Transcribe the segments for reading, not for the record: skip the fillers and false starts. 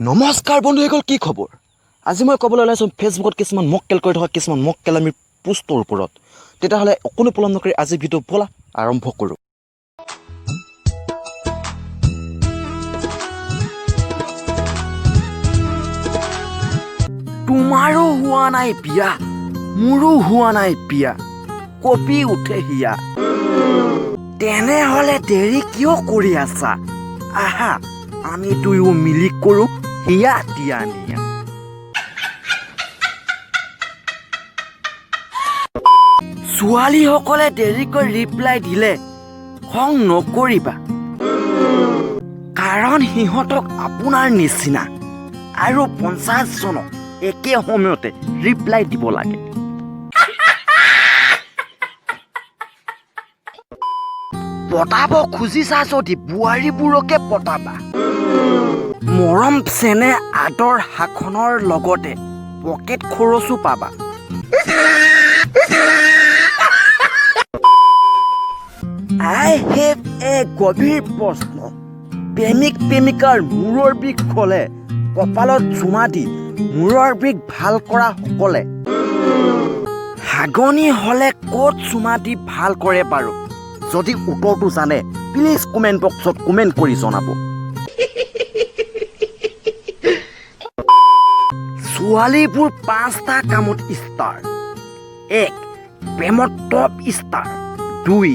নমস্কাৰ বন্ধুসকল, কি খবৰ? আজি মই ক'বলৈ ওলাইছোঁ ফেচবুকত কিছুমান মক্কেল কৰি থকা কিছুমান মক্কেলামীৰ পোষ্টৰ ওপৰত। তেতিয়াহ'লে অকণো পলম নকৰি আজি ভিডিঅ' ব'লা আৰম্ভ কৰোঁ। তোমাৰো হোৱা নাই বিয়া, মোৰো হোৱা নাই বিয়া, কপি উঠে হিয়া। তেনেহ'লে দেৰি কিয় কৰি আছা? আহা আমি দুয়ো মিলি কৰোঁ হিয়া দিয়া নিয়া। ছোৱালীসকলে দেৰিকৈ ৰিপ্লাই দিলে খং নকৰিবা, কাৰণ সিহঁতক আপোনাৰ নিচিনা আৰু 50 জনক একে সময়তে ৰিপ্লাই দিব লাগে। পতাব খুজিছা যদি বোৱাৰীবোৰকে পতাবা। মৰম চেনেহ আদৰ শাসনৰ লগতে পকেট খৰচো পাবা। I have a গভীৰ প্ৰশ্ন। প্ৰেমিক প্ৰেমিকাৰ মূৰৰ বিষ হ'লে কপালত চুমা দি মূৰৰ বিষ ভাল কৰা সকলে হাগনি হ'লে ক'ত চুমা দি ভাল কৰে বাৰু? যদি উত্তৰটো জানে প্লিজ কমেণ্ট বক্সত কমেণ্ট কৰি জনাব। ছোৱালীবোৰ 5টা কামত ষ্টাৰ। 1. প্ৰেমত টপ ষ্টাৰ। 2.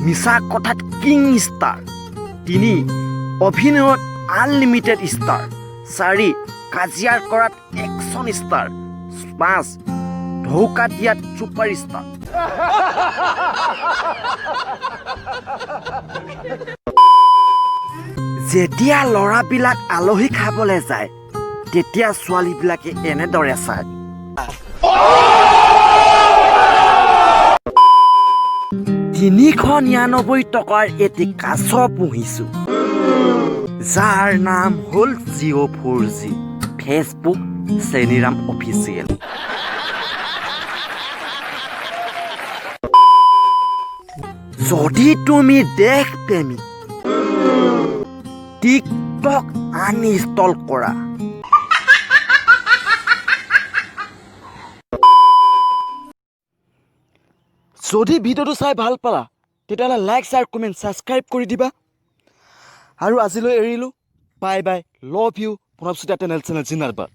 মিছা কথাত কিং ষ্টাৰ। 3. অভিনয়ত আনলিমিটেড ষ্টাৰ। 4. কাজিয়াৰ কৰাত একশ্যন ষ্টাৰ। 5. ধৌকা দিয়াত ছুপাৰ ষ্টাৰ। যেতিয়া ল'ৰাবিলাক আলহী খাবলৈ যায় তেতিয়া ছোৱালীবিলাকে এনেদৰে চায়। 399 টকাৰ এটি কাছ পুহিছোঁ, যাৰ নাম হ'ল Jio' 4G। Facebook Cheniram official. যদি তুমি দেশ প্ৰেমী, টিকটক আনইনষ্টল কৰা। যদি ভিডিঅ'টো চাই ভাল পালা তেতিয়াহ'লে লাইক, শ্বেয়াৰ, কমেণ্ট, ছাবস্ক্ৰাইব কৰি দিবা। আৰু আজিলৈ এৰিলোঁ, bye bye, love you, Pranab channel জিন্দাবাদ।